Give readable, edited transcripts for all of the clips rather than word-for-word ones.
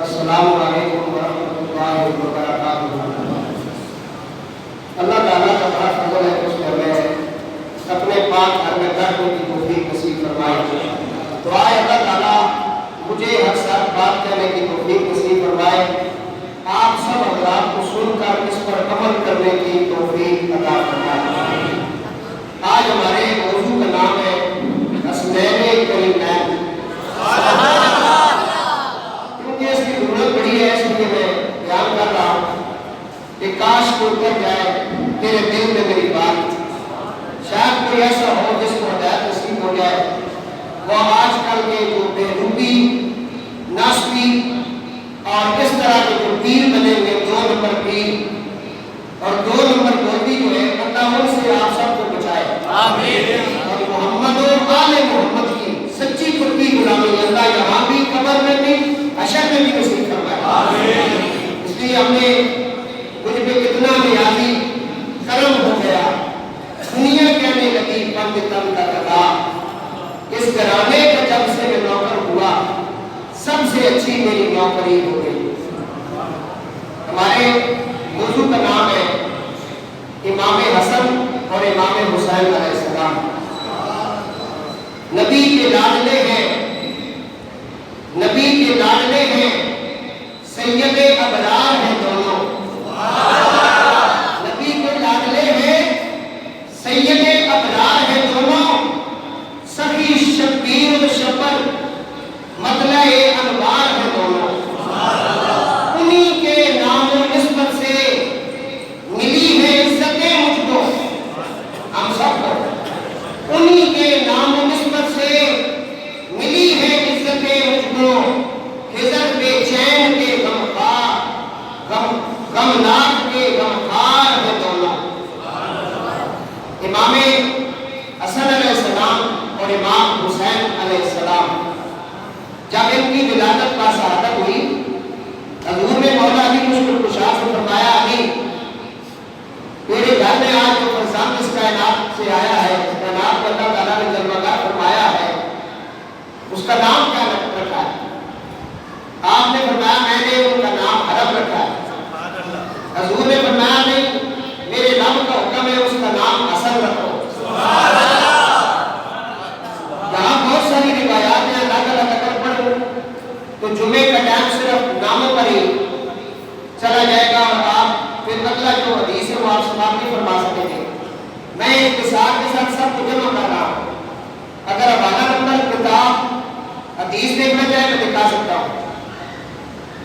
السلام علیکم ورحمۃ اللہ وبرکاتہ۔ اللہ تعالیٰ کا بڑا فضل ہے اس پر میں اپنے پاک گھر میں بیٹھنے کی توفیق نصیب فرمائے۔ دعا ہے اللہ تعالیٰ مجھے ہر ساتھ بات کرنے کی توفیق نصیب فرمائے، آپ سب حضرات کو سن کر اس پر عمل کرنے کی توفیق عطا فرمائے۔ آج ہمارے موضوع کا نام ہے حسنین کریمین۔ کیونکہ اس کی ضرورت بڑی ہے، اس لیے میں بیان کر رہا ہوں کہ کاش کو اتر جائے تیرے دل میں میری بات، شاید کوئی ایسا ہو جس کو ہدایت نصیب ہو جائے۔ وہ آج کل کے جو بےروبی، ناسبی اور اس طرح کے جو پیر بنے ہوئے، 2 نمبر پیر اور 2 نمبر گوبی جو ہے، اللہ ان سے آپ سب کو بچائے آمین۔ اور محمد و آل محمد کی سچی پکی غلامی اللہ یہاں بھی، قبر میں بھی، حشر میں بھی نصیب فرمائے آمین۔ اس لیے ہم نے مجھ پہ کتنا نیازی کرم ہو گیا، دنیا کہنے لگی بند تن کا گدا، اس گھرانے کا جب سے میں نوکر ہوا سب سے اچھی میری نوکری ہو گئی۔ ہمارے موضوع کا نام ہے امام حسن اور امام حسین علیہ السلام۔ نبی کے لاڈلے ہیں، نبی کے لاڈلے ہیں، سید ابرار ہیں دونوں۔ نبی کے لاڈلے ہیں، سید ابرار ہیں دونوں، سخی شبیر و شبر مطلع انوار ہیں دونوں۔ انہی کے نام و نسبت سے ملی ہے عزتیں مجھ کو، ہم سب کو انہی کے نام و نسبت سے ملی ہے عزتیں مجھ کو۔ خضر بے چین کے غمناک کے غمخوار ہیں دونوں۔ امام حسن علیہ السلام اور امام حسین علیہ السلام، جب ان کی ولادت کا شہادت ہوئی، حضور نے مولا علی مشکل کشا سے فرمایا، علی میرے گھر میں آج جو فرزند اس کائنات سے آیا ہے، اس کائنات کو اللہ تعالیٰ نے جلوہ فرمایا ہے، اس کا نام کیا رکھا ہے؟ آپ نے فرمایا میں نے ان کا نام حرم رکھا ہے۔ حضور نے فرمایا نہیں، میرے رب کا حکم ہے اس کا نام حسن رکھو۔ یہاں بہت ساری روایات ہیں، الگ الگ اگر پڑھوں تو جمعے کا ٹائم صرف ناموں پر ہی چلا جائے گا اور آپ پھر اگلا جو حدیث ہے وہ آپ سماعت نہیں فرما سکیں گے۔ میں اختصار کے ساتھ سب کو جمع کر رہا ہوں، اگر حوالہ نمبر، کتاب، حدیث دیکھنا چاہے میں دکھا سکتا ہوں۔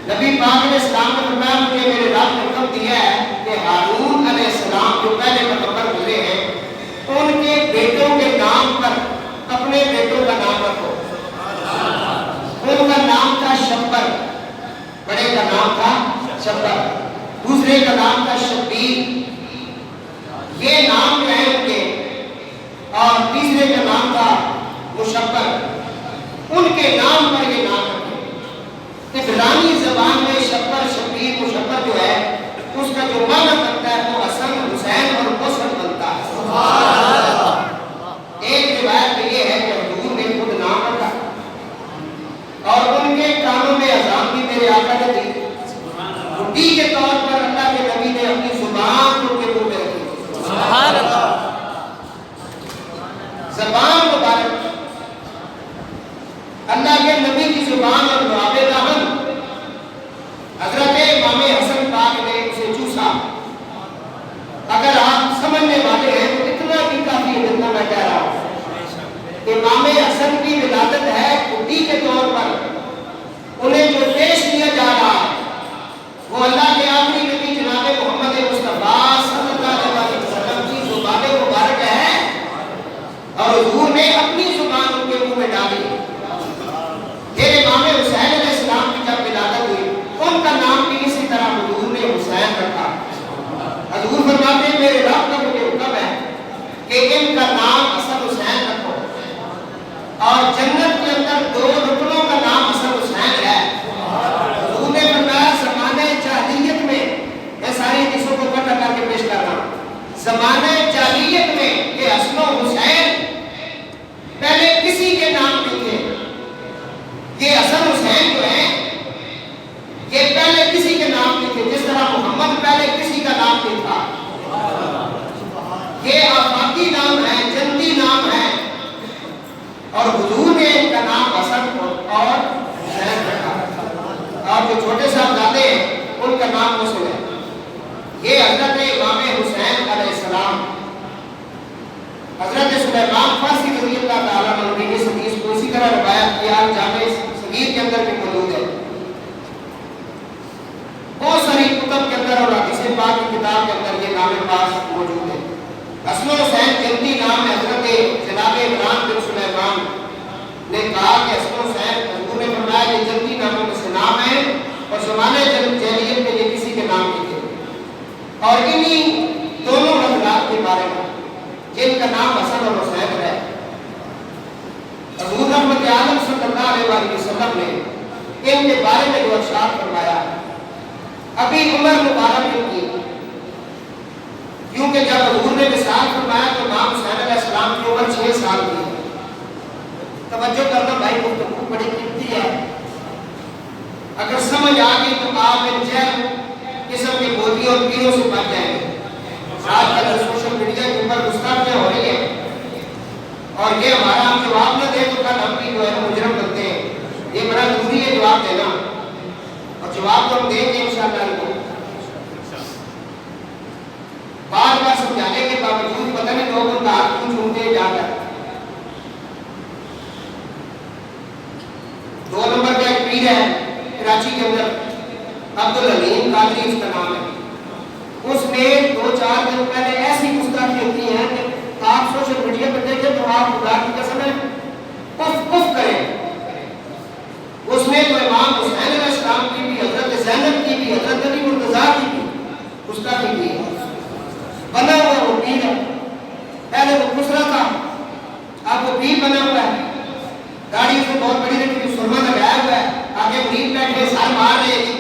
نبی پاک علیہ السلام نے فرمایا مجھے میرے رب نے حکم دیا ہے کہ ہارون علیہ السلام جو پہلے پیغمبر گزرے ہیں ان کے بیٹوں کے نام پر اپنے بیٹوں کا نام رکھو۔ ان کا نام تھا شبر، بڑے کا نام تھا شبر، دوسرے کا نام تھا شبیر، یہ نام جو ہے ان کے، اور تیسرے کا نام تھا مشبر۔ ان کے نام پر یہ نام رکھے۔ عبرانی زبان میں شبر، شبیر، مشبر جو ہے اس کا جو معنی بنتا ہے وہ حسن، حسین اور حسن بنتا ہے۔ ایک روایت میں یہ ہے کہ حضور نے خود نام رکھا اور ان کے کانوں میں اذان بھی میرے آقا نے دی۔ چھٹی کے طور پر اللہ کے نبی نے اپنی زبان ان کے منہ میں رکھی۔ سبحان اللہ، زبان مبارک، اللہ کے نبی کی زبان اور لعاب دہن، حضرت امام حسن پاک نے اسے چوسا۔ اگر آپ سمجھنے والے ہیں تو اتنا بھی کافی ہے جتنا میں کہہ رہا ہوں۔ امام حسن کی ولادت ہے چھٹی کے طور پر، انہیں جو پیش کیا جا رہا ہے وہ اللہ کے آخری نبی جناب محمد مصطفیٰ صلی اللہ علیہ وسلم کی زبان مبارک ہے، اور حضور نے اپنی زبان ان کے منہ میں ڈالی۔ پھر امام حسین علیہ السلام کی جب ولادت ہوئی ان کا نام بھی اسی طرح حضور نے حسین رکھا۔ حضور فرماتے ہیں میرے رب کا مجھے حکم ہے کہ ان کا نام حسن حسین رکھو، اور جنت کے اندر حسین جو ہیں یہ پہلے کسی کے نام نہیں تھے، جس طرح محمد پہلے کسی کا نام نہیں تھا. یہ آفاقی نام ہے، جنتی نام ہے، اور حضور نے ان کا نام حسن اور حسین رکھا. اور جو چھوٹے صاحبزادے ہیں ان کا نام مسلم ہے. یہ حضرت امام حسین علیہ السلام، حضرت سلیمان فارسی رضی اللہ تعالیٰ عنہ نے اس حدیث کو اسی طرح روایت کیا، جامع صغیر کے اندر بھی موجود ہے. بہت ساری کتب کے اندر اور حدیث پاک کی کتاب کے اندر یہ نام پاک موجود ہے. حسن حسین جنتی نام ہے. حضرت جناب عمران بن سلیمان نے کہا کہ حسن حسین، حضور نے فرمایا یہ جنتی ناموں میں سے نام ہے اور زمانے جاہلیت میں یہ کسی کے نام نہیں تھے. اور انہی دونوں حضرات کے بارے میں جن کا نام حسن اور حسین ہے، حضور رحمت عالم صلی اللہ علیہ وسلم نے ان کے بارے میں جو ارشاد فرمایا، ابھی عمر مبارک ان کی، کیونکہ جب حضور نے وصال فرمایا تو امام حسین علیہ السلام کی عمر 6 سال تھی. توجہ کرنا بھائی، گفتگو بڑی قیمتی ہے. اگر سمجھ آ گئی تو آپ ان جہل قسم کے بولیوں اور پیروں سے بچ جائیں گے. آج کل سوشل میڈیا کے اوپر گستاخیاں ہو رہی ہیں، اور یہ ہمارا ہم جواب نہ دیں تو کل ہم بھی جو ہے مجرم بنتے ہیں. یہ بڑا ضروری ہے جواب دینا، اور جواب تو ہم دیں گے انشاءاللہ. کو بار بار سمجھانے کے باوجود پتہ نہیں لوگ ان کا ہاتھ کیوں چھوڑتے جا کر. 2 نمبر کا ایک پیر ہے کراچی کے اندر، عبدالعلیم قادری اس کا نام ہے. اس نے 2-4 دن پہلے ایسی گستاخی ہوتی ہیں کہ آپ سوشل میڈیا پہ دیکھیں تو آپ خدا کی قسم ہے کف کریں. اس نے تو امام حسین علیہ السلام کی بھی، حضرت زینب کی بھی، حضرت علی مرتضیٰ کی بھی گستاخی کی ہے. بنا ہوا وہ پیر ہے. پہلے وہ خسرا تھا، اب وہ پیر بنا ہوا ہے. گاڑی اس میں بہت بڑی رکھی، سرما لگایا ہوا ہے، آگے مرید بیٹھے سر مار رہے ہیں.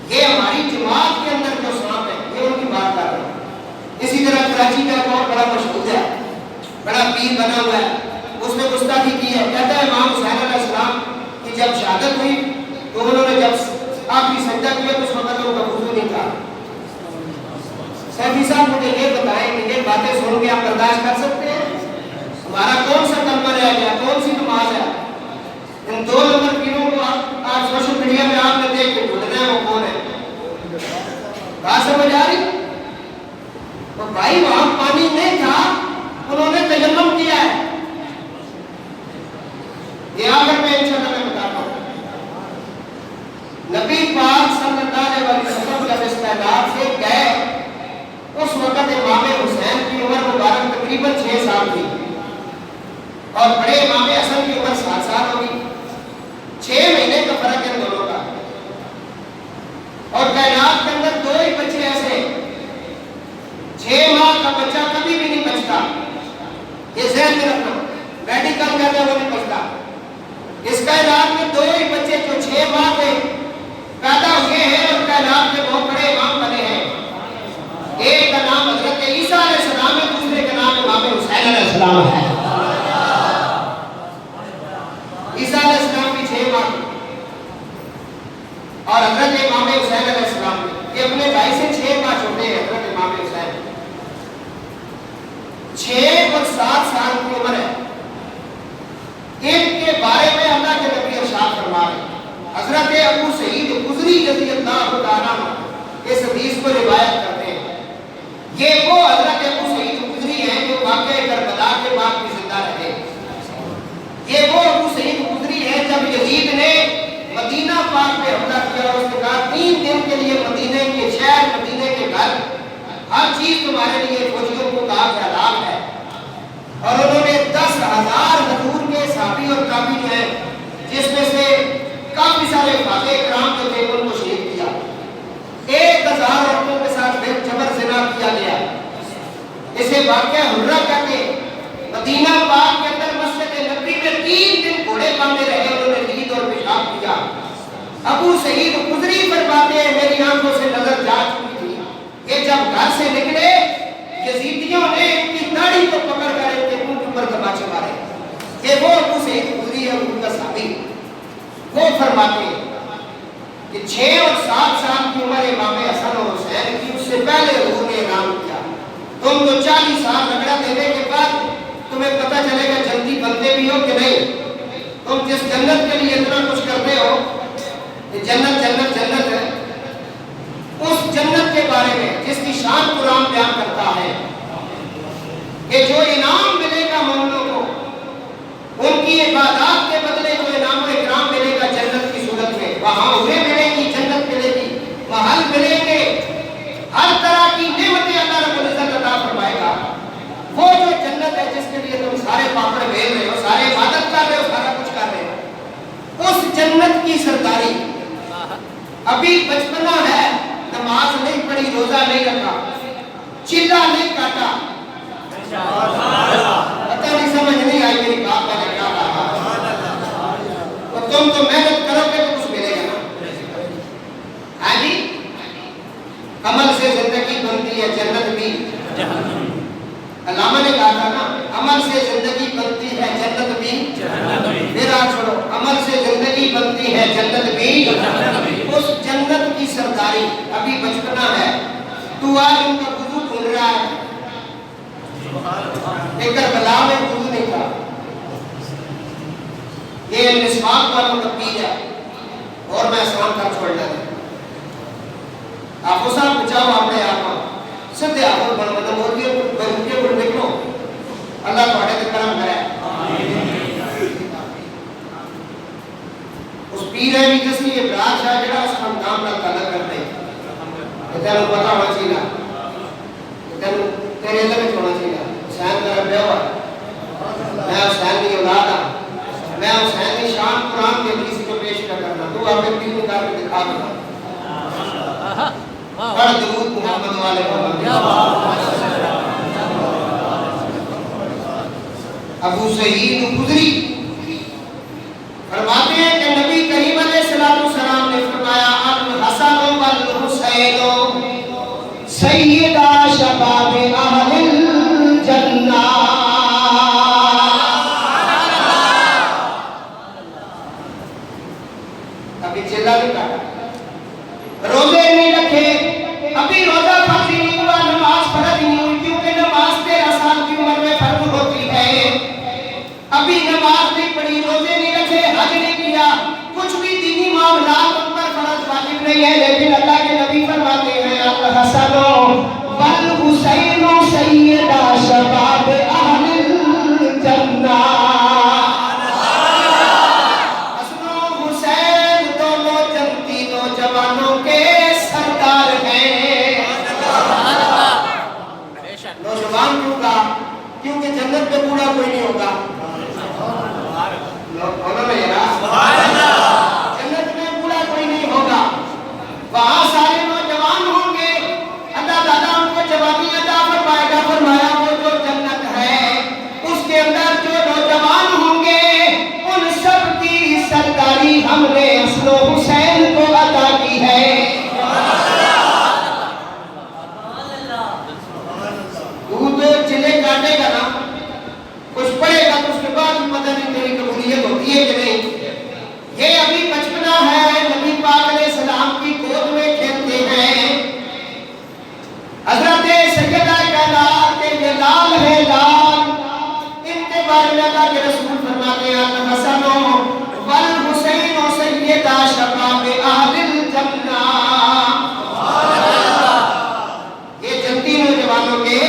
یہ ہماری جماعت کے اندر جو سانپ ہے یہ ان کی بات کر رہے ہیں. اسی طرح کراچی کا ایک اور بڑا مشہور ہے، بڑا پیر بنا ہوا ہے، اس نے گستاخی کی ہے. کہتا ہے امام حسین علیہ السلام کی جب شہادت ہوئی تو انہوں نے جب آخری سجدہ کیا تو اس وقت ان کا وضو نہیں تھا. سیفی صاحب مجھے یہ بتائیں کہ یہ باتیں سن کے آپ برداشت کر سکتے ہیں؟ ہمارا کون سا کلمہ رہ گیا، کون سی نماز ہے؟ ان 2 نمبر پیروں کو آج سوشل میڈیا میں آپ نے دیکھ کے ڈھونڈنا ہے وہ کون ہے. بات سمجھ آ رہی؟ تو بھائی وہاں پانی نہیں تھا، انہوں نے تیمم کیا ہے. یہ آگر میں انشاءاللہ میں بتاتا ہوں. نبی پاک صلی اللہ علیہ وسلم جب اس تعداد سے گئے اس وقت امام حسین کی عمر مبارک تقریباً 6 سال تھی، اور بڑے امام حسن کی عمر 7 سال ہوگی. 6 مہینے کا فرق ہے دونوں کا. اور کائنات کے اندر 2 ہی بچے ایسے، 6 ماہ کا بچہ کبھی بھی نہیں بچتا. یہ ذہن میں رکھنا، میڈیکل کہتے ہیں وہ نہیں بچتا. اس کائنات میں 2 ہی بچے جو 6 ماہ کے پیدا ہوئے ہیں اور کائنات کے بہت بڑے امام بنے ہیں. ایک کا نام حضرت عیسیٰ علیہ السلام ہے، دوسرے کا نام امام حسین علیہ السلام ہے. عیسیٰ علیہ السلام بھی 6 ماہ اور حضرت امام حسین علیہ السلام یہ اپنے بھائی سے 6 ماہ چھوٹے ہیں. حضرت امام حسین 6 اور 7 سال کی عمر ہے. ان کے بارے میں اللہ کے نبی ارشاد فرما رہے ہیں. حضرت ابو سعید خدری رضی اللہ تعالیٰ عنہ اس حدیث کو روایت کرتے ہیں. یہ وہ حضرت ابو سعید خدری ہیں جو واقعہ کربلا کے بعد بھی زندہ رہے. یہ وہ ابو سعید خدری ہیں جب یزید نے مدینہ پاک پہ حملہ کیا اور اس نے کہا 3 دن کے لیے مدینے کے شہر، مدینے کے گھر، ہر چیز تمہارے لیے فوجیوں کو کہا کہ حلال ہے. اور انہوں نے 10,000 حضور کے صحابی اور تابعی جو ہیں جس میں سے کافی سارے فاتح کرام جو تھے ان کو شہید کیا. 1,000 عورتوں کے ساتھ پھر جبر زنا کیا گیا. اسے واقعہ حرہ کہتے ہیں. مدینہ پاک کے اندر مسجد نبی میں 3 دن گھوڑے باندھے رہے، انہوں نے لید اور پیشاب کیا. ابو سعید خدری فرماتے ہیں میری آنکھوں سے نظر جا چکی تھی. یہ جب گھر سے نکلے یزیدیوں نے ان کی داڑھی کو پکڑ کر ان کے منہ پر تماچے مارے. یہ وہ ابو سعید خدری ہے، ان کا صحابی. وہ فرماتے ہیں کہ 6 اور 7 سال کی عمر امام حسن اور حسین کی، اس سے پہلے حضور نے اعلان کیا تم تو 40 سال رگڑا دینے کے بعد تمہیں پتہ چلے گا جنتی بنتے بھی ہو کہ نہیں. تم جس جنت کے لیے اتنا کچھ کرتے ہو کہ جنت جنت جنت ہے، اس جنت کے بارے میں جس کی شان قرآن بیان کرتا ہے کہ جو انعام ملے گا مومنوں کو، ان کی عبادات کے بدلے جو انعام و اکرام ملے گا جنت کی صورت میں، وہاں انہیں ملے گی، جنت ملے گی، محل ملیں گے، ہر طرح کی نعمتیں اللہ رب العزت عطا فرمائے گا. وہ جو جنت ہے جس کے لیے تم سارے پاپڑ بھیج رہے ہو، سارے عبادت کر رہے ہو، سارا کچھ کر رہے ہو، اس جنت کی سرداری. ابھی بچپنا ہے، نماز نہیں پڑھی، روزہ نہیں رکھا، چلا نہیں کاٹا، پتہ نہیں سمجھ نہیں آئی میری بات میں نے کیا کہا. تو تم تو محنت کرو گے تو کچھ ملے گا نا. ہاں جی، عمل سے زندگی بنتی ہے جنت بھی. علامہ نے کہا تھا نا، عمل سے زندگی بنتی ہے جنت بھی. میرا چھوڑو، عمل سے زندگی بنتی ہے جنت بھی. اس جنت کی سرداری. ابھی بچپنا ہے، تو آج ان کا وضو ڈھونڈ رہا ہے، ایک کربلا میں وضو نہیں تھا. یہ مسواک والوں کا پیر ہے اور میں آسان کر چھوڑنا ہے. آپ کو صاحب بچاؤ اپنے آپ کو سدھے آپ کو بڑھ مطلب ہوتی ہے بلکہ بڑھ نکلو. اللہ تھوڑے تے کرم کرے. اس پیر ہے بھی جس نے یہ براج ہے جڑا اس خاندان کا تعلق کرتے ہیں. تینوں پتا ہونا چاہیے، تینوں تیرے علم میں ہونا چاہیے. حسین میرا بیوہ ہے، میں حسین کی اولاد ہوں، میں حسین کی شان قرآن کے حدیث کو پیش کرنا. تو آپ ایک دن نکال کے دکھا دوں. بڑھ درود محمد والے محمد. ابو سعید خدری فرماتے ہیں کہ نبی کریم علیہ السلام نے فرمایا الحسن والحسین سیدا شباب اہل الجنہ. ابھی چلا نہیں کاٹا، روزے نہیں رکھے، ابھی روزہ فرض ہی نہیں ہوا، نماز فرض ہی نہیں ہوئی، کیونکہ نماز 13 سال کی عمر میں فرض ہوتی ہے. ابھی نماز نہیں پڑھی، روزے نہیں رکھے، حج نہیں کیا، کچھ بھی دینی معاملات ان پر فرض واجب نہیں ہے. لیکن اللہ کے نبی فرماتے ہیں الحسن والحسین سیدا شباب اہل الجنہ. حسن و حسین دونوں جنتی نوجوانوں کے سردار ہیں. نوجوان کیوں کہا؟ کیونکہ جنت میں بوڑھا کوئی نہیں ہوگا. جنت میں بوڑھا کوئی نہیں ہوگا، وہاں سارے نوجوان ہوں گے. اللہ تعالیٰ ان کو جوابی عطا فرمائے گا. فرمایا وہ جو جنت ہے اس کے اندر جو نوجوان ہوں گے ان سب کی سرداری ہم نے حسن و حسین کو عطا کی ہے. تو چلے کاٹے گا نا، کچھ پڑھے گا تو اس کے بعد پتہ نہیں تیری قبولیت ہوتی ہے کہ نہیں. یہ ابھی بچپنا ہے، نبی پاک علیہ السلام کی گود میں کھیلتے ہیں. حضرت سیدہ کائنات کے یہ لال ہے لال، ان کے بارے میں اللہ کے رسول فرماتے ہیں الحسن والحسین سیدا شباب اہل الجنہ. یہ جنتی نوجوانوں کے.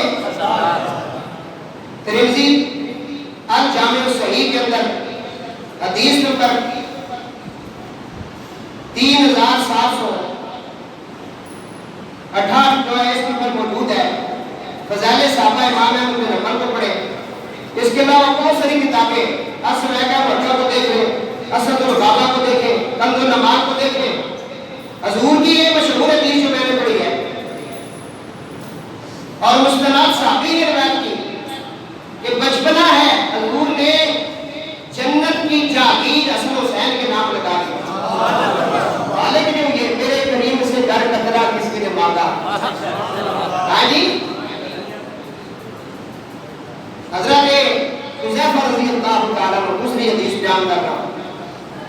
ترمذی الجامع الصحیح کے اندر حدیث نمبر 3768 جو ہے اس نمبر موجود ہے. فضائل صحابہ امام احمد بن حنبل کو پڑھے. اس کے علاوہ بہت ساری کتابیں، السوائق مرکہ کو دیکھیں، اسد الغابہ کو دیکھیں، کنز النمار کو دیکھیں. حضور کی یہ مشہور حدیث جو میں نے پڑھی ہے اور مستند صحابی نے روایت کی کہ بچپنا ہے، حضور نے جنت کی جاگیر حسن حسین کے نام لگا دی. لیکن یہ میرے کریم سے گھر قطرہ کسی نے مانگا. ہاں جی، حضرت حذیفہ رضی اللہ تعالیٰ عنہ دوسری حدیث بیان کر رہا ہوں.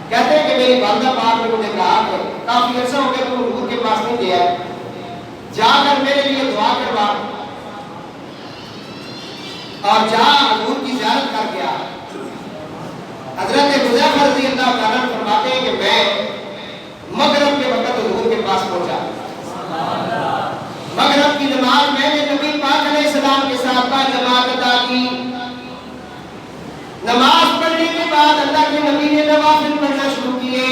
کہتے ہیں کہ میری والدہ پاک نے مجھے کہا کہ کافی عرصہ ہو گیا تو حضور کے پاس نہیں گیا ہے، جا کر میرے لیے دعا کروا اور جا حضور کی زیارت کر کے آ۔ حضرت حذیفہ رضی اللہ تعالیٰ عنہ فرماتے ہیں کہ میں مغرب کے وقت حضور کے پاس پہنچا۔ مغرب کی نماز میں نے نبی پاک علیہ السلام کے ساتھ جماعت ادا کی۔ نماز پڑھنے کے بعد اللہ کے نبی نے نوافل پڑھنا شروع کیے۔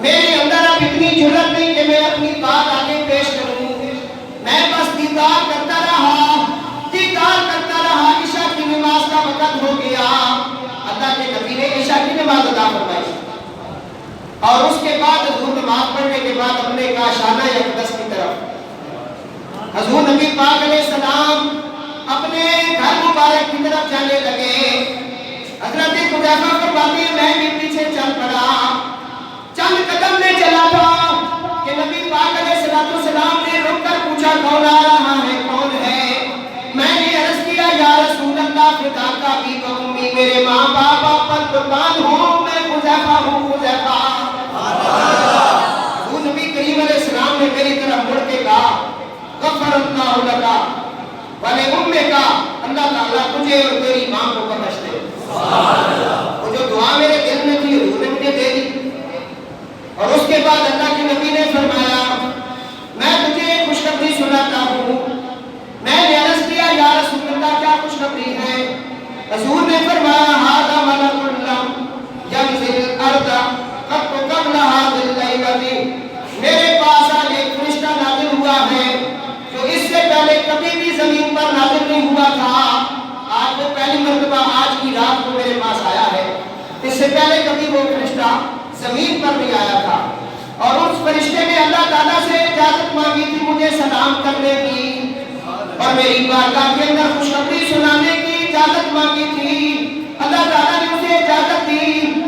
میرے اندر اب اتنی جرأت نہیں کہ میں اپنی بات آگے پیش کروں، میں بس دیدار کرتا رہا، عشاء کی نماز کا وقت ہو گیا۔ اللہ کے نبی نے عشاء کی نماز ادا فرمائی اور اس کے بعد حضور نماز پڑھنے کے بعد اپنے کا شانہ اقدس کی طرف حضور نبی پاک علیہ السلام اپنے گھر مبارک کی طرف جانے لگے۔ حضرت حذیفہ فرماتے ہیں میں بھی پیچھے چل پڑا، چند قدم میں چلا تھا کہ نبی پاک علیہ السلام نے رک کر پوچھا کون آ رہا ہے، کون ہے؟ میں نے عرض کیا یا رسول اللہ فداک ابی و امی، میرے ماں باپ پر قربان ہوں، میں حذیفہ ہوں، حذیفہ۔ وہ نبی کریم علیہ السلام نے میری طرف مڑ کے کہا غفر اللہ لکا ولأمک، اللہ تعالیٰ تجھے اور تیری ماں کو بخش دے۔ وہ جو دعا میرے دل میں تھی حضور نے مجھے دے دی۔ اور اس کے بعد اللہ کے نبی نے فرمایا میں تجھے خوشخبری سناتا ہوں۔ میں نے عرض کیا یا رسول اللہ کیا خوشخبری ہے؟ حضور نے فرمایا ھذا ملک لم ینزل الارض قط قبل ھذا اللیلۃ، میرے پاس آج ایک فرشتہ نازل ہوا ہے جو اس سے پہلے کبھی بھی زمین پر نازل نہیں ہوا تھا۔ آج وہ پہلی مرتبہ آج کی رات کو میرے پاس آیا ہے، اس سے پہلے کبھی وہ فرشتہ زمین پر نہیں آیا تھا۔ اور اس فرشتے نے اللہ تعالیٰ سے اجازت مانگی تھی مجھے سلام کرنے کی اور میری بارگاہ کے اندر خوشخبری سنانے کی اجازت مانگی تھی۔ اللہ تعالیٰ نے اسے اجازت دی،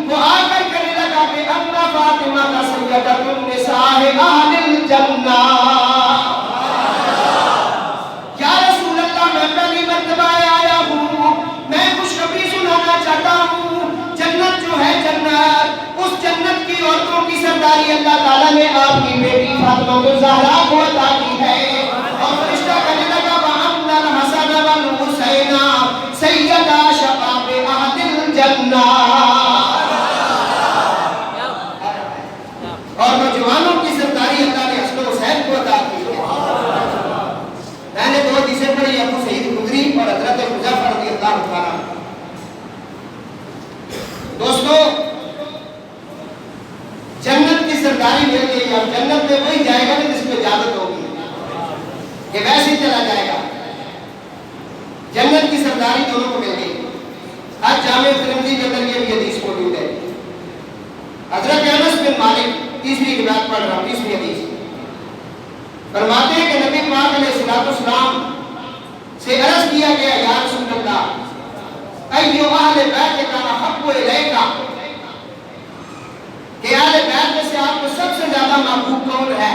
وہ آ کر کہنے لگا کہ ان فاطمہ کا سیدۃ النساء اہل الجنہ۔ یا رسول اللہ میں پہلی مرتبہ آیا ہوں، میں خوشخبری سنانا چاہتا ہوں، جنت جو ہے جنت، اس جنت کی عورتوں کی سرداری اللہ تعالیٰ نے آپ کی بیٹی فاطمہ الزہرا کو عطا کی ہے۔ اور فرشتہ کہنے لگا وَأَنَّ الْحَسَنَ وَالْحُسَيْنَ سَيَّدَا شَبَابِ أَهْلِ الْجَنَّةِ، اور نوجوانوں کی سرداری اللہ نے حسن و حسین کو عطا کی ہے۔ میں نے دو حدیثیں پڑھی، ابو سعید خدری اور حضرت حذیفہ رضی اللہ تعالیٰ عنہ۔ دوستو جنت کی سرداری مل گئی، اب جنت میں وہی جائے گا جس کو اجازت ہوگی کہ ویسے ہی چلا جائے گا۔ جنت کی سرداری دونوں کو مل گئی۔ آج جامع ترمذی کے اندر یہ حدیث موجود ہے۔ حضرت انس بن مالک تیسری روایت پڑھ رہا ہوں، تیسری حدیث فرماتے ہیں کہ نبی پاک علیہ السلام سے عرض کیا گیا یا رسول اللہ ایو اہل بیت احب الیک، کہ اہل بیت میں سے آپ کو سب سے زیادہ محبوب کون ہے؟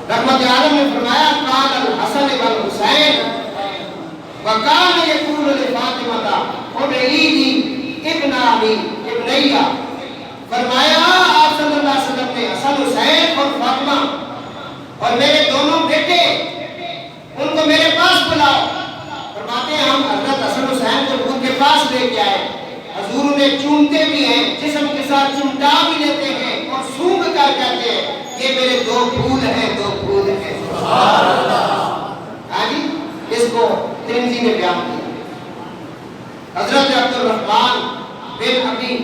رحمت عالم نے فرمایا قال الحسن والحسین وکان یقول لفاطمہ ادعینی ابن علی ابنیہ، فرمایا آپ صلی اللہ علیہ وسلم نے حسن حسین اور فاطمہ اور میرے دونوں بیٹے ان کو میرے پاس بلاؤ۔ فرماتے ہیں ہم حضرت حسن حسین کو حضور کے پاس لے کے آئے، حضور انہیں چومتے بھی ہیں، جسم کے ساتھ چمٹا بھی لیتے ہیں اور سونگ کر کہتے ہیں یہ میرے دو پھول ہیں، دو پھول ہیں۔ ہاں جی، اس کو ترمذی نے بیان کیا۔ حضرت عبد الرحمن بن ابی،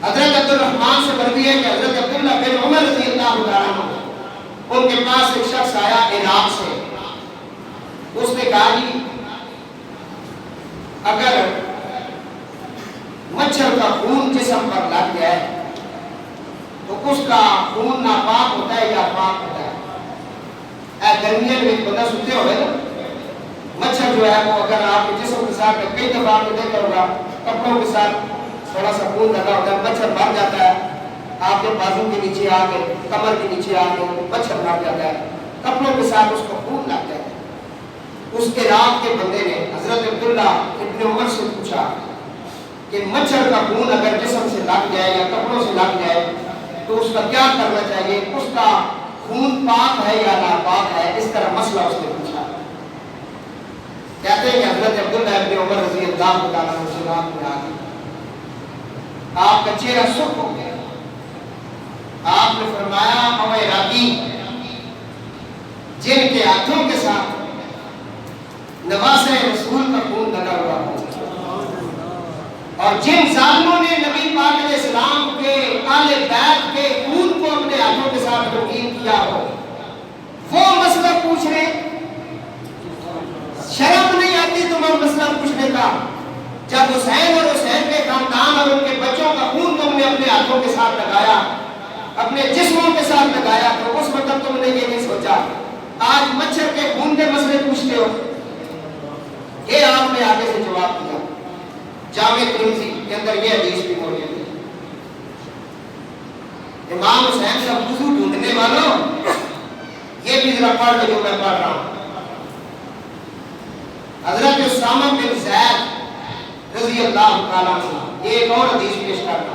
حضرت عبد الرحمن سے مروی ہے کہ حضرت عبداللہ بن عمر رضی اللہ عنہ ان کے پاس ایک شخص آیا عراق سے، اس نے کہا جی اگر مچھر کا خون جسم پر لگ جائے تو اس کا خون ناپاک ہوتا ہے یا پاک ہوتا ہے؟ اے گرمیوں میں بندہ سنتے ہوئے نا، مچھر جو ہے وہ اگر آپ کے جسم کے ساتھ کئی دفعہ آپ کو دیکھا ہوگا کپڑوں کے ساتھ تھوڑا سا خون لگا ہوتا ہے، مچھر مر جاتا ہے، آپ کے بازو کے نیچے آ کے کمر کے نیچے آ کے مچھر مر جاتا ہے، کپڑوں کے ساتھ اس کو خون لگ جاتا ہے۔ اس عراق کے بندے نے حضرت عبداللہ ابن ابن عمر سے پوچھا کہ مچھر کا خون اگر جسم سے لگ جائے یا کپڑوں سے لگ جائے تو اس کا کیا کرنا چاہیے، اس کا خون پاک ہے یا ناپاک ہے، اس طرح مسئلہ اس نے پوچھا۔ کہتے ہیں کہ حضرت عبداللہ ابن عمر رضی اللہ تعالیٰ عنہ سے بات میں آ گئی، آپ کا چہرہ سرخ ہو گیا، آپ نے فرمایا اوے راگی، جن کے ہاتھوں کے ساتھ نواسہ رسول کا خون لگا ہوا ہو اور جن ظالموں نے نبی پاک علیہ السلام کے آل بیت کے خون کو اپنے ہاتھوں کے ساتھ رنگین کیا ہو، وہ مسئلہ پوچھ رہے، شرم نہیں آتی تمہیں مسئلہ پوچھنے کا؟ جب حسین اور حسین کے خاندان اور ان کے بچوں کا خون تم نے اپنے ہاتھوں کے ساتھ لگایا، اپنے جسموں کے ساتھ لگایا، تو اس وقت تم نے یہ نہیں سوچا آج مچھر کے خون کے مسئلے پوچھتے ہو؟ یہ آپ نے آگے سے جواب دیا۔ جامع ترمذی کے اندر یہ حدیث بھی موجود ہے۔ امام حسین کا وضو ڈھونڈنے والوں یہ بھی ذرا پڑھ لو جو میں پڑھ رہا ہوں۔ حضرت اسامہ بن زید رضی اللہ تعالیٰ عنہ، یہ ایک اور حدیث پیش کرنا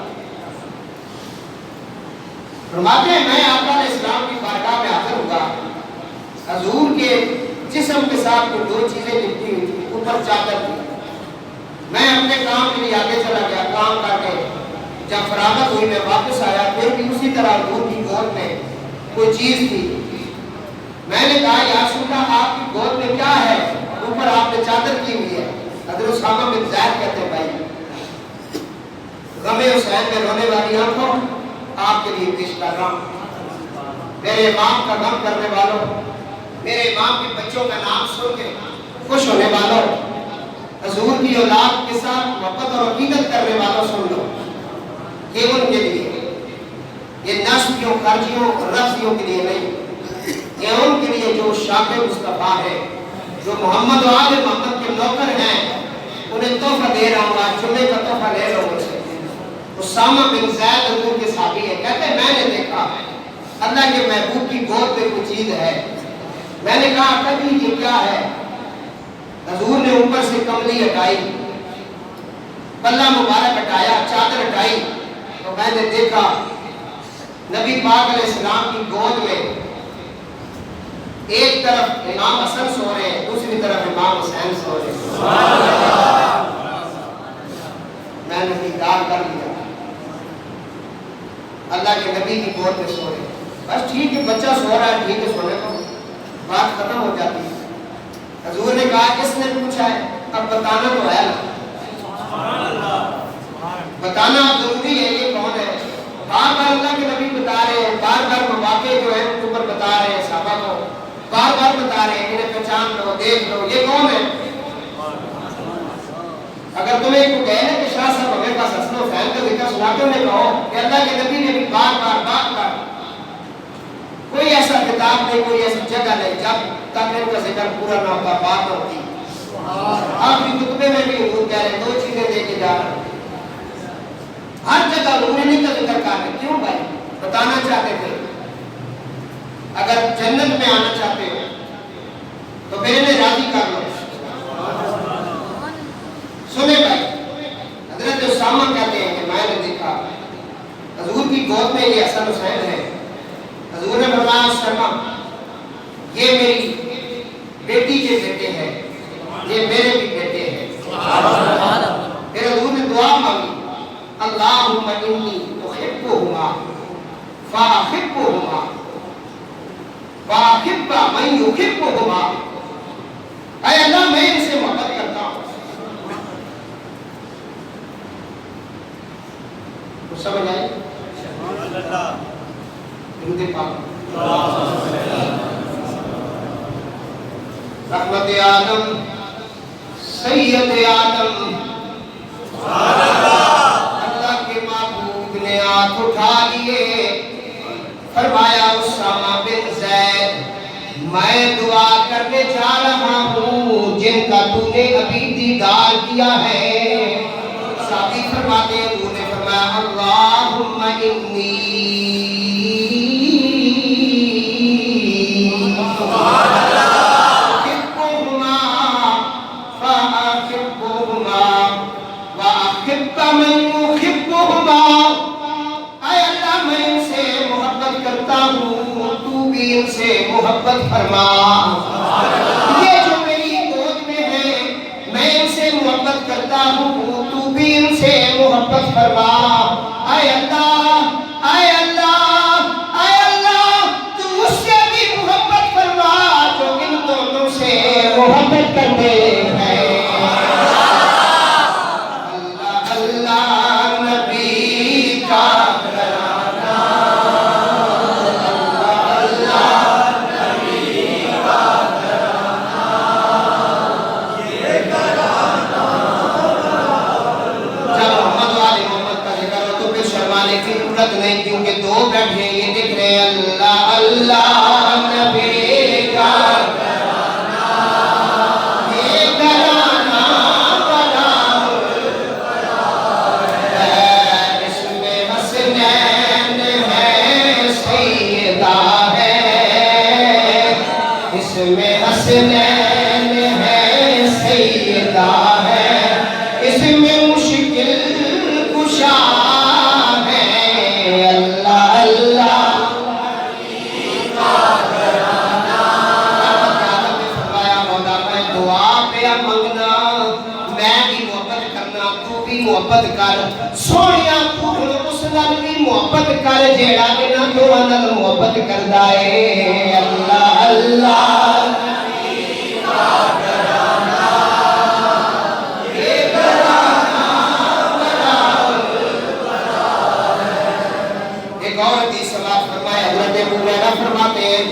فرماتے ہیں میں آقا علیہ السلام کی بارگاہ میں حاضر ہوا، حضور کے جسم کے ساتھ کوئی دو چیزیں لپٹی ہوئی تھی، اوپر چادر تھی، میں اپنے کام کے لیے آگے چلا گیا، کام کر کے جب فراغت ہوئی میں واپس آیا، پھر بھی اسی طرح حضور کی گود میں کوئی چیز تھی، میں نے کہا یا رسول اللہ آپ کی گود میں کیا ہے، اوپر آپ نے چادر کی ہوئی ہے۔ حضرت اسامہ بن زید کہتے ہیں بھائی غم حسین میں رونے والی آنکھوں آپ کے لیے پیش کر رہا ہوں، میرے امام کا غم کرنے والوں، میرے امام کے بچوں کا نام سن کے خوش ہونے والوں، حضور کی اولاد کے ساتھ محبت اور عقیدت کرنے والوں سن لو، یہ ان کے لیے، یہ نسبیوں، خرجیوں، رفضیوں کے لیے نہیں، یہ ان کے لیے جو شاق مصطفیٰ ہے، جو محمد و آل محمد کے نوکر ہیں، انہیں تحفہ دے رہا ہوں، آج جمعے کا تحفہ لے لو مجھ سے۔ اسامہ بن زید حضور کے صحابی ہے، کہتے ہیں میں نے دیکھا اللہ کے محبوب کی گود میں کوئی چیز ہے، میں نے کہا کبھی یہ کیا ہے؟ حضور نے اوپر سے کملی ہٹائی، پلہ مبارک ہٹایا، چادر ہٹائی، تو میں نے دیکھا نبی پاک علیہ السلام کی گود میں ایک طرف امام حسن سو رہے ہیں، دوسری طرف امام حسین سو رہے ہیں۔ میں نے دیدار کر لیا، اللہ کے نبی کی گود میں سو رہے ہیں، بس ٹھیک ہے بچہ سو رہا ہے، ٹھیک ہے سونے کو، بات ختم ہو جاتی ہے۔ حضور نے کہا کس نے پوچھا ہے؟ اب بتانا تو ہے نا، بتانا ضروری ہے، یہ کون ہے؟ بار بار اللہ کے نبی بتا رہے ہیں، بار بار مواقع جو ہے ان کے اوپر بتا رہے ہیں، صحابہ کو بار بار بتا رہے ہیں، انہیں پہچان لو، دیکھ لو، یہ کون ہے؟ اگر تمہیں کوئی کہے نا کہ شاہ صاحب ہمیں پاس حسن حسین کا ذکر سناتے انہیں کہو کہ اللہ کے نبی نے بھی بار بار کوئی ایسا کتاب نہیں، کوئی ایسی جگہ نہیں جب تک ان کا ذکر پورا نہ ہوتا، بات نہ ہوتی۔ آخری خطبے میں بھی حضور کہہ رہے ہیں، دو چیزیں دے کے جا رہے ہیں، ہر جگہ حضور انہیں کا ذکر کر رہے ہیں۔ کیوں بھائی؟ بتانا چاہتے تھے اگر جنت میں آنا چاہتے ہو تو پھر انہیں راضی کر لو۔ سنیں بھائی، حضرت اسامہ کہتے ہیں کہ میں نے دیکھا حضور کی گود میں یہ حسن حسین ہے، حضور نے فرمایا اسامہ یہ میری بیٹی کے بیٹے ہیں، یہ میرے بھی بیٹے ہیں۔ پھر حضور نے دعا مانگی، اللہم انی احبہما فاحبہما واحب من یحبہما، اے اللہ میں ان سے محبت کرتا ہوں۔ تو سمجھ آئی؟ درود پاک، رحمت عالم سید عالم اللہ کے محبوب نے ہاتھ اٹھا لیے، فرمایا اسامہ بن زید میں دعا کرنے جا رہا ہوں جن کا تو نے ابھی دیدار کیا ہے۔ صحابی فرماتے ہیں تو نے فرمایا اللہم انی احبہما فاحبہما ان سے محبت فرما. یہ جو میری گود میں ہے میں ان سے محبت کرتا ہوں, تو بھی ان سے محبت فرما. اے اللہ اے اللہ اے اللہ, تو اس سے بھی محبت فرما جو ان دونوں سے محبت کرتے ہیں. اللہ اللہ نبی کا گھرانہ, اللہ نبی کا گھرانہ, یہ گھرانہ. جب محمد والے محمد کا ذکر ہو تو پھر شرمانے کی ضرورت نہیں, کیونکہ دو بیٹھے ہیں یہ دکھ رہے ہیں. اللہ اللہ نبی کا گھرانہ, یہ گھرانہ بنا ہے, اس میں حسنین ہے سیدہ ہے, اس میں حسنین ہے سیدہ ہے, اس میں مشکل کشا ہے. اللہ اللہ محبت کر سونیا, تو اس نال بھی محبت کر جیڑا بنا تو نال محبت کردا ہے. اللہ اللہ نبی کا گھرانہ, یہ گھرانہ بڑا ہے. ایک اور حدیث سماعت فرمایا حضرت ابو ہریرہ فرماتے ہیں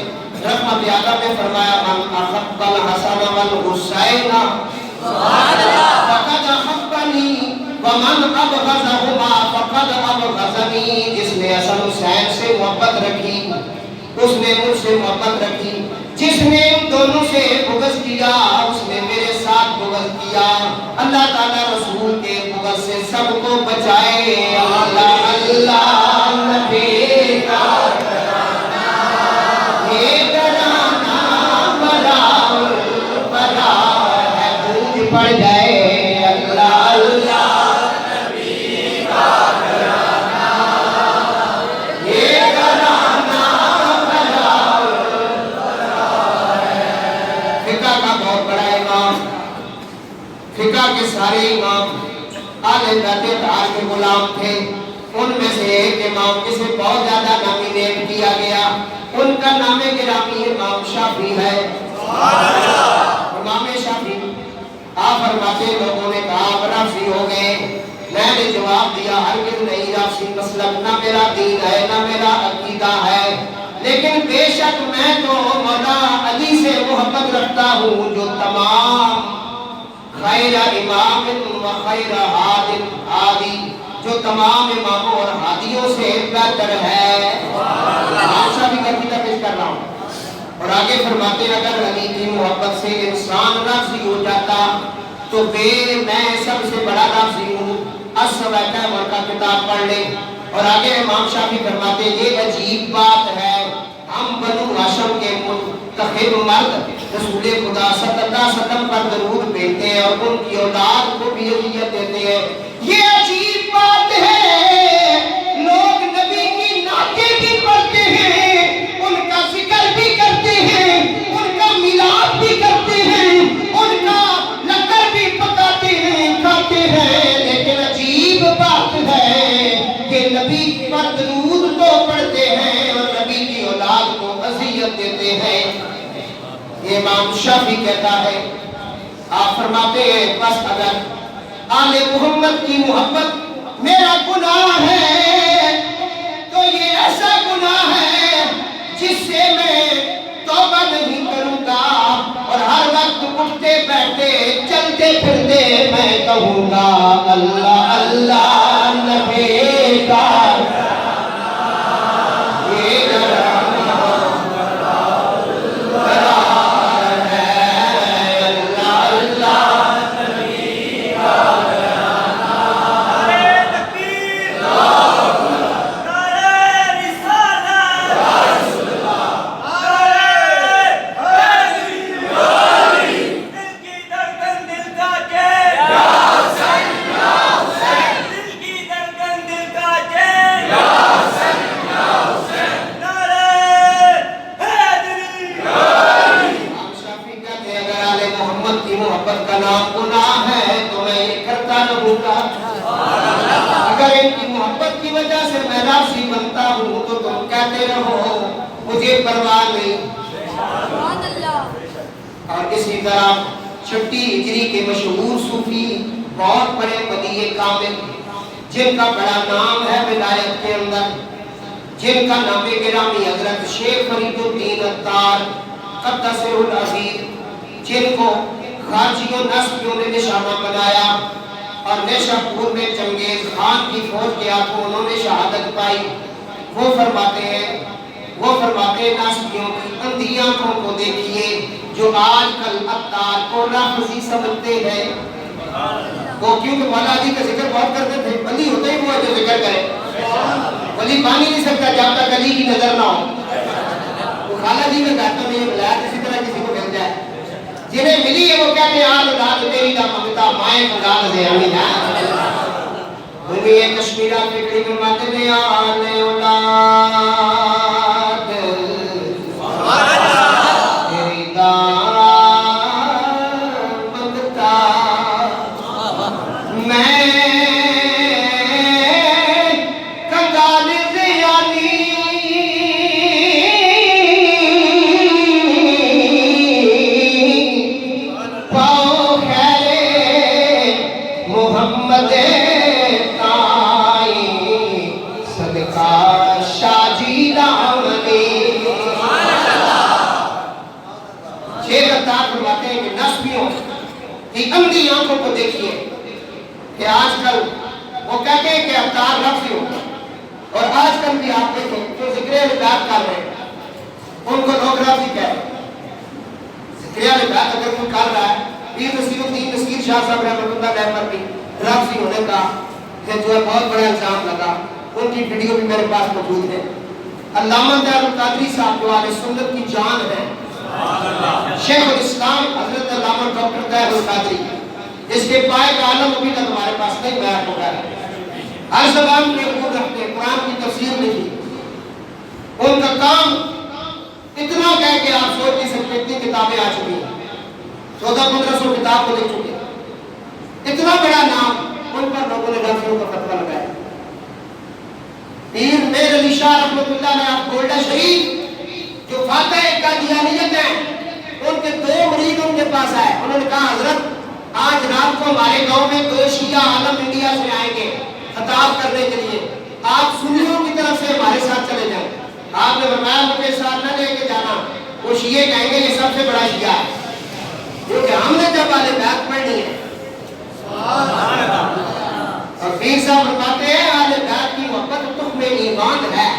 رحمت عالم نے فرمایا من احب الحسن والحسین سبحان اللہ فقد احبنی ومن ابغضہما فقد ابغضنی. جس نے حسن حسین سے محبت رکھی اس نے مجھ سے محبت رکھی, جس نے ان دونوں سے بغض کیا اس نے میرے ساتھ بغض کیا. اللہ تعالیٰ رسول کے بغض سے سب کو بچائے. اللہ اللہ نبی کا گھرانہ, یہ گھرانہ بڑا بڑا ہے, گونج پڑ جائے. اللہ اللہ فقہ کے سارے امام آل بیت تاج کے غلام تھے. ان میں سے ایک امام جسے بہت زیادہ نامینیٹ کیا گیا, ان کا نام گرامی امام شافعی ہے. امام شافعی آپ فرماتے لوگوں نے کہا آپ رافضی ہو گئے. میں نے جواب دیا ہرگز نہیں, رافضی مسلک نہ میرا دین ہے نہ میرا عقیدہ ہے, لیکن بے شک میں تو مولا علی سے محبت رکھتا ہوں جو تمام خیر امام و خیر ہادی, جو تمام اماموں اور ہادیوں سے بہتر ہے. آشا بھی کرتی تک پیش کر رہا ہوں. اور آگے فرماتے ہیں اگر علی کی محبت سے انسان رافضی ہو جاتا تو میں سب سے بڑا رافضی ہوں. السویتہ کا کتاب پڑھ لیں. اور آگے امام شافعی فرماتے ہیں یہ عجیب بات ہے, ہم بنو ہاشم کے منتخب مرد رسول خدا صلی اللہ علیہ وسلم پر درود بھیجتے ہیں اور ان کی اولاد کو بھی اذیت دیتے ہیں. یہ عجیب بات ہے, لوگ نبی کی نعتیں بھی پڑھتے ہیں, ان کا ذکر بھی کرتے ہیں, ان کا میلاد بھی کرتے ہیں, ان کا لنگر بھی پکاتے ہیں کھاتے ہیں, لیکن عجیب بات ہے کہ نبی پر درود تو پڑھتے ہیں اور نبی کی اولاد کو اذیت دیتے ہیں. یہ امام شافعی کہتا ہے. آپ فرماتے ہیں بس اگر آل محمد کی محبت میرا گناہ ہے تو یہ ایسا گناہ ہے جس سے میں توبہ نہیں کروں گا, اور ہر وقت اٹھتے بیٹھتے چلتے پھرتے میں کہوں گا اللہ اللہ نبی کا کوئی پرواہ نہیں. اور اسی طرح چھٹی ہجری کے مشہور صوفی بہت بڑے بدیع کامل جن کا بڑا نام ہے ولایت کے اندر، جن کا نام گرامی حضرت شیخ فرید الدین عطار قدسہ العزیز، جن کو خارجیوں نسبیوں نے نشانہ بنایا اور نیشہ پور میں چنگیز خان کی فوج کے ہاتھوں انہوں نے شہادت پائی. وہ فرماتے ہیں نسبیوں کی اندھی آنکھوں کو دیکھیے جو آج کل عطار کو لفظی سمجھتے ہیں. وہ کیونکہ مولا علی کا ذکر بہت کرتے تھے، ولی ہوتا ہی وہ جو ذکر کرے. ولی پانی نہیں سکتا جب تک علی کی نظر نہ ہو. وہ خالہ جی میں کہتا نہیں ولایت اسی طرح کسی کو مل جائے. جنہیں ملی ہے وہ کہتے ہیں آل اولاد تیری دا ممتا مائیں خدا دے آمین. یہ کشمیرہ فکری فرماتے ہیں آل اولاد تیری دا ممتا میں کنگال زیانی پاؤ خیر محمد اندھی آنکھوں کو دیکھیے کہ آج کل وہ کہتے ہیں کہ عطار لفظی ہوگا، اور آج کل بھی آپ دیکھیں جو ذکر البیات کر رہے ہیں ان کو لوگ لفظی کہہ رہے ہیں. ذکر البیات اگر کوئی کر رہا ہے پیر نصیر الدین نصیر شاہ صاحب رحمۃ اللہ علیہ پر بھی لفظی ہونے کا کہ جو ہے بہت بڑا الزام لگا. ان کی ویڈیو بھی میرے پاس موجود ہے. علامہ دار القادری صاحب جو اہل سنت کی جان ہے، شیخ الاسلام حضرت علامہ ڈاکٹر طاہر القادری، جس کے پائے کا عالم ابھی تک ہمارے پاس نہیں بیان ہو رہا ہے. ہر زبان میں خود رکھتے قرآن کی تفسیر لکھی. ان کا کام اتنا کہہ کہ آپ سوچ نہیں سکتے اتنی کتابیں آ چکی ہیں. 1400-1500 کتاب کو لکھ چکے. اتنا بڑا نام ان پر لوگوں نے لفظوں کا فتویٰ لگایا. پیر میر علی شاہ رحمۃ اللہ نے آپ گولڈا شریف جو فاتح قادیانیت ہیں ان کے 2 مرید ان کے پاس آئے. انہوں نے کہا حضرت آج رات کو ہمارے گاؤں میں 2 شیعہ عالم انڈیا سے آئیں گے خطاب کرنے کے لیے، آپ سنیوں کی طرف سے ہمارے ساتھ چلے جائیں. آپ نے فرمایا مجھے ساتھ نہ لے کے جانا، وہ شیعہ کہیں گے یہ سب سے بڑا شیعہ ہے، کیونکہ ہم نے جب والے بیعت پڑھنی ہے. اور پیر صاحب فرماتے ہیں اہل بیعت کی محبت تخم ایمان ہے.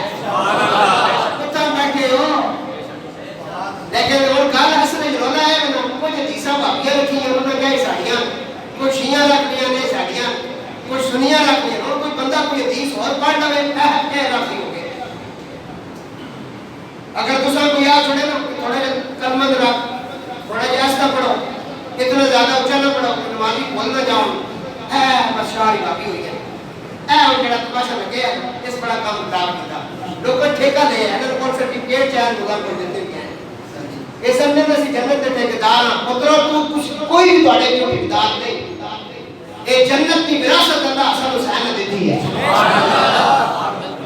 کتنا بیٹھے ہو لیکن وہ کال حسن جرولا ہے میں نے کچھ حدیثہ بابیاں رکھی ہیں. انہوں نے کہا ساڑیاں کچھ شیعہ رکھ لیا نے ساڑیاں کچھ سنیاں رکھ لیا. اور کوئی بندہ کوئی حدیث اور پڑھ لوے اے رافی ہو گئے. اگر دوسرا کوئی آ چھوڑے نا تھوڑے کلمہ رکھ تھوڑا جیسا پڑھو، اتنا زیادہ اچھا نہ پڑھو نمازی بھول نہ جاؤں اے بس شاعری بابی ہوئی ہے اے ہوں جڑا تماشا لگے ہے اس بڑا کام خراب کیتا. لوگ ٹھیکہ لے ہیں انہوں کو سرٹیفکیٹ چاہے لوگاں کو دیتے بھی ہیں. یہ سمجھے میں اسی جنت کے ٹھیکیدار ہاں. پترو تو کچھ کوئی بھی تھوڑے کو ٹھیکیدار نہیں. یہ جنت کی وراثت اللہ حسن حسین نے دیتی ہے.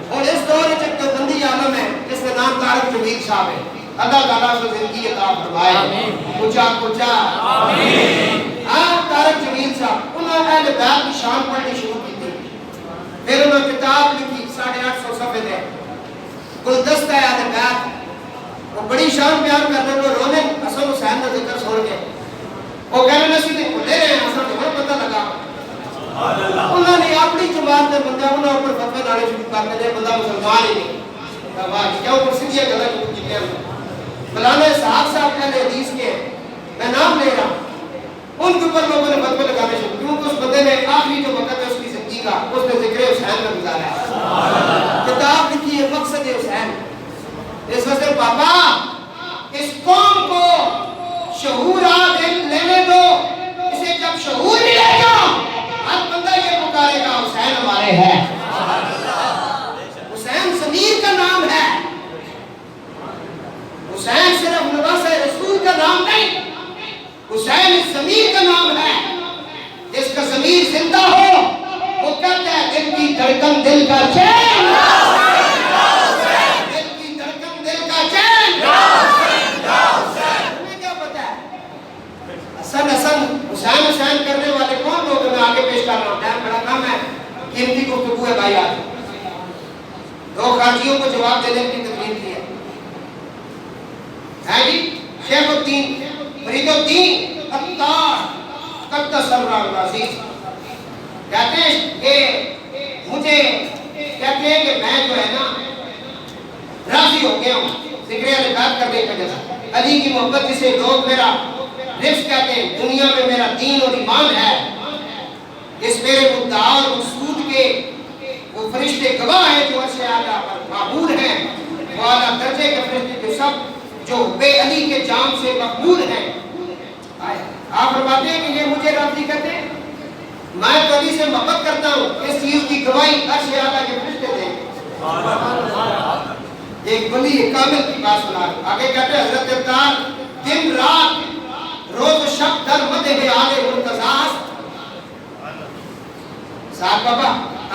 اور اس دور میں جو بندی عالم ہے جس کا نام طارق جمیل صاحب ہے، اللہ تعالیٰ سے زندگی عطا فرمائے. کچا کچا طارق جمیل صاحب انہوں نے اہل بیت کی شان پڑھنی شروع کی تھی. پھر انہوں نے کتاب لکھی 850 صفحے میں گلدستہ اہل بیت. وہ بڑی شان بیان کر رہے وہ رونے حسن حسین کا ذکر سن کے وہ کہنے نسی نے کھلے رہے ہیں حسن کو پتہ لگا. انہوں نے اپنی جماعت میں بندہ انہوں نے اوپر فتوے لانے شروع کر دے بندہ مسلمان ہی نہیں. کیا اوپر سیدھی غلط ہو چکے ہیں. مولانا صاحب صاحب کہنے حدیث کے میں نام لے رہا ہوں ان کے اوپر لوگوں نے فتوے لگانے شروع کیونکہ اس بندے نے آخری جو وقت ہے اس کی زندگی کا اس نے ذکر حسین میں گزارا ہے. کتاب لکھی ہے مقصد حسین. اس وجہ پاپا اس قوم کو شعور لینے دو. اسے جب شعور ملے گا ہر بندہ یہ پکارے گا حسین ہمارے ہے. حسین ضمیر کا نام ہے. حسین صرف لباس رسول کا نام نہیں، حسین ضمیر کا نام ہے. جس کا ضمیر زندہ ہو وہ کہتا ہے دل کی دھڑکن دل کا چین، دل کی دھڑکن دل کا چین حسین حسین کرنے والے کون لوگ ہیں؟ میں آگے پیش کر رہا ہوں، ٹائم بڑا کم ہے، قیمتی گفتگو ہے بھائی آج۔ دو خارجیوں کو جواب دینے کی تکلیف کی ہے جی، شیخ الدین فرید الدین عطار قدس سر العزیز کہتے ہیں کہ مجھے کہتے ہیں کہ میں جو ہے نا راضی ہو گیا ہوں ذکر اہل بیت کرنے کی وجہ سے، علی کی محبت جسے لوگ میرا رفظ کہتے ہیں، دنیا میں میرا دین اور ایمان ہے، اس میرے مدعا اور مقصود کے وہ فرشتے گواہ ہیں جو عرش اعلیٰ پر معبود ہیں، وہ اعلیٰ درجے کے فرشتے جو سب جو بے علی کے جام سے مقبول ہیں۔ آپ فرماتے ہیں کہ یہ مجھے راضی کرتے ہیں، میں تو علی سے محبت کرتا ہوں، اس چیز کی گواہی عرش اعلیٰ کے فرشتے دیں۔ ایک ولی کامل کی بات سنا، آگے کہتے ہیں حضرت عطار دن رات روز و شب در مدح آل مرتضی، صاحب بابا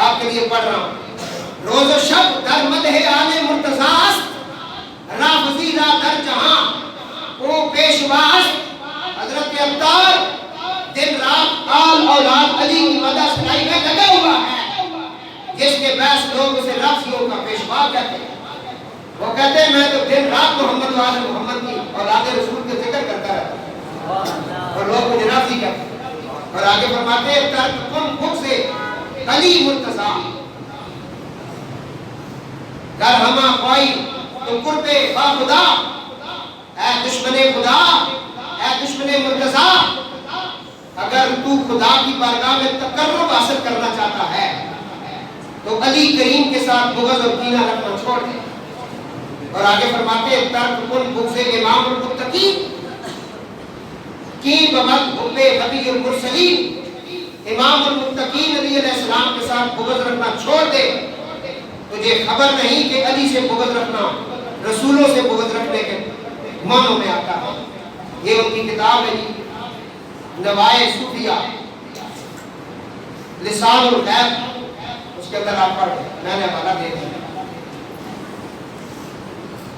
آپ کے لیے پڑھ رہا ہوں، روز و شب در مدح آل مرتضی، رافضی را در جہاں او پیشواز، حضرت عطار دن رات آل اولاد علی کی مدح سنائی میں لگا ہوا ہے، جس کے باعث لوگ اسے رافضیوں کا پیشوا کہتے ہیں۔ وہ کہتے ہیں میں تو دن رات محمد و آل محمد کی اولاد رسول کے ذکر کرتا رہتا ہوں، اور لوگ مجھے رافضی کہتے ہیں۔ اور آگے فرماتے ہیں ترک کن خود سے علی مرتضی، گر ہما خواہی تو قرب با خدا، اے دشمن خدا، اے دشمن مرتضی، اگر تو خدا کی بارگاہ میں تقرب حاصل کرنا چاہتا ہے تو علی کریم کے ساتھ بغض اور کینہ رکھنا چھوڑ دے۔ اور آگے فرماتے ہیں ترک کن بغض امام المتقین کی بمد حب نبی المرسلین، امام المتقین علی علیہ السلام کے ساتھ بغض رکھنا چھوڑ دے۔ تجھے خبر نہیں کہ علی سے بغض رکھنا رسولوں سے بغض رکھنے کے معنوں میں آتا ہے۔ یہ ان کی کتاب ہے جی، نوائے صوفیہ لسان الغیب، اس کے اندر آپ پڑھ میں نے حوالہ دے دیا۔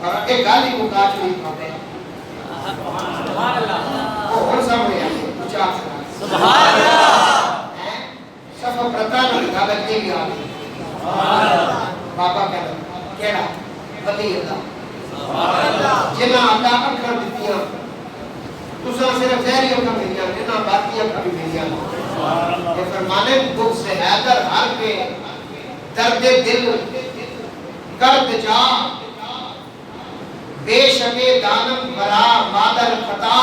اور ایک گالی کو کاٹ نہیں پاتے سبحان اللہ، وہ اور سامنے آئے کچھ آپ سے سبحان اللہ، صفحہ پرتانہ کتابت نہیں بھی آگئی بابا کہنا ولی اللہ جنہ اللہ اکھر دیتیاں تسا صرف زہریوں کا ملیاں جنہ باتیاں کا بھی ملیاں، یہ فرمانے بک سے حیدر ہر کے درد دل کرد جا، بے شکے دانم برا مادر خطا،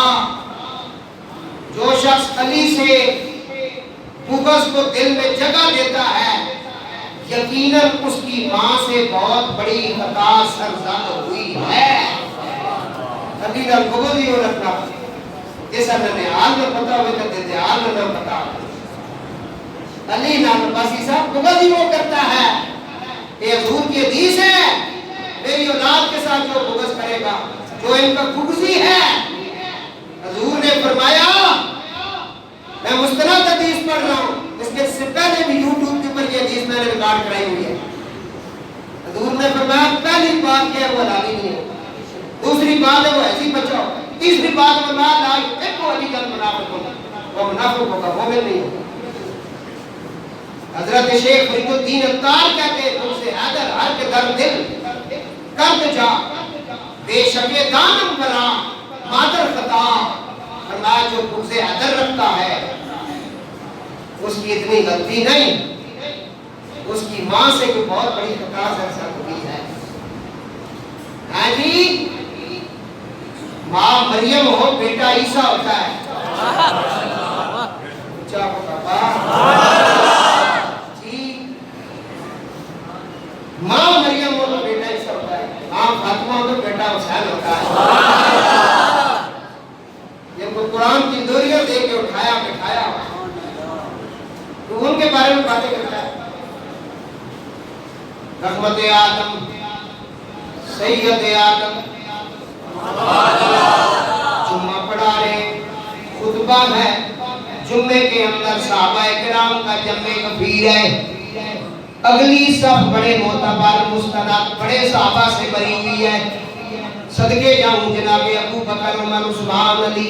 جو شخص علی سے بغض کو دل میں جگہ دیتا ہے یقیناً اس کی ماں سے بہت بڑی خطا سرزد ہوئی ہے۔ علی نال بغض ہی ہو رکھنا، جیسا نے حال میں پتا ہوئے کرتے تھے حال میں نہ پتا، علی نال باسی صاحب بغض ہی وہ کرتا ہے۔ یہ حضور کی حدیث ہے، میری اولاد کے ساتھ جو بغض کرے گا جو ان کا بغضی ہے، حضور نے فرمایا، میں مستند حدیث پڑھ رہا ہوں، اس کے سے پہلے بھی یوٹیوب کے اوپر یہ حدیث میں نے ریکارڈ کرائی ہوئی ہے، حضور نے فرمایا پہلی بات کیا ہے وہ حلالی نہیں ہے، دوسری بات ہے وہ ایسی بچاؤ، تیسری بات میں لا ایک کو علی جل منافق ہوگا، وہ منافق ہوگا مومن نہیں ہوگا۔ حضرت شیخ فرید الدین عطار کہتے ہیں تم سے حیدر ہر کے در دل کرد جا، بے شکے دانم برا مادر خطا، فرمایا جو بغض حیدر رکھتا ہے اس کی اتنی غلطی نہیں، اس کی ماں سے کوئی بہت بڑی خطا سرزد ہوئی ہے۔ ہاں جی، ماں مریم ہو بیٹا عیسیٰ ہوتا ہے، اچھا جی، ماں مریم ہو تو بیٹا عیسیٰ ہوتا ہے، ماں فاطمہ ہو تو بیٹا حسین ہوتا ہے۔ جب کو قرآن کی دوریاں دے کے اٹھایا بٹھایا تو ان کے بارے میں باتیں کرتا ہے۔ رحمت آدم سید آدم جمعہ پڑھا رہے، خطبہ ہے، جمعے کے اندر صحابہ کرام کا جمع کبیر ہے، اگلی صف بڑے معتبر مستند بڑے صحابہ سے بری ہوئی ہے، صدقے جاؤں جناب ابو بکر عمر عثمان علی،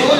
2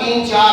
3-4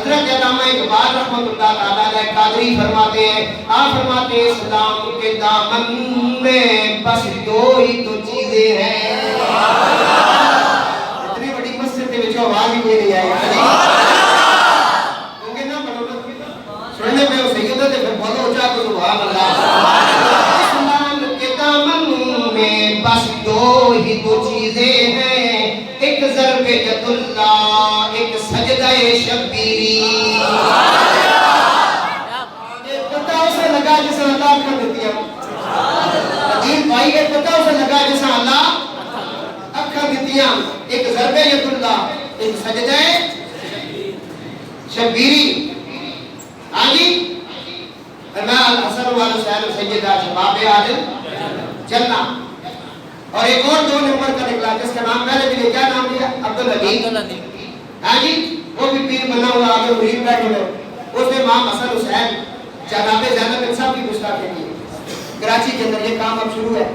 حضرت علامہ اقبال رحمۃ اللہ تعالیٰ علیہ قادری فرماتے ہیں، آپ فرماتے ہیں اسلام کے دامن میں بس دو ہی تو چیزیں ہیں۔ اتنی بڑی مسجد کے بچوں آواز ہی کوئی نہیں آئی کیونکہ نہ بڑھو سننے میں وہ سیدہ تھے پھر بولو اچھا تو سبحان اللہ۔ اسلام کے دامن میں بس دو ہی تو چیزیں ہیں، ایک ضرب ید اللہ، ایک سجدہ شبیری۔ پتہ اسے لگا جسے اللہ کر دیتی ہے عجیب بھائی، ایک پتہ اسے لگا جسے اللہ اکھر دیتی ہے، ایک ضرب ید اللہ، ایک سجدہ شبیری۔ ہاں جی فرمایا الحسن والحسین سیدہ شباب عادل جنہ۔ اور ایک اور 2 نمبر کا نکلا جس کا نام پہلے بھی کیا نام دیا؟ عبدالحدید۔ ہاں جی وہ بھی پیر بنا ہوا آگے مرید بیٹھے ہوئے، اس نے امام حسن حسین جناب زینب بن صاحب کی گستاخی کی۔ کراچی کے اندر یہ کام اب شروع ہے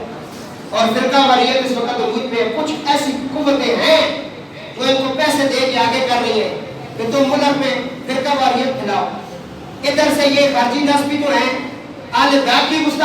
اور فرقہ واریت اس وقت وجود میں کچھ ایسی قوتیں ہیں جو ان کو پیسے دے کے آگے کر رہی ہیں کہ تم ملک میں فرقہ واریت پھیلاؤ۔ ادھر سے یہ خارجی نسبی جو ہیں اہل بیت کی گستاخی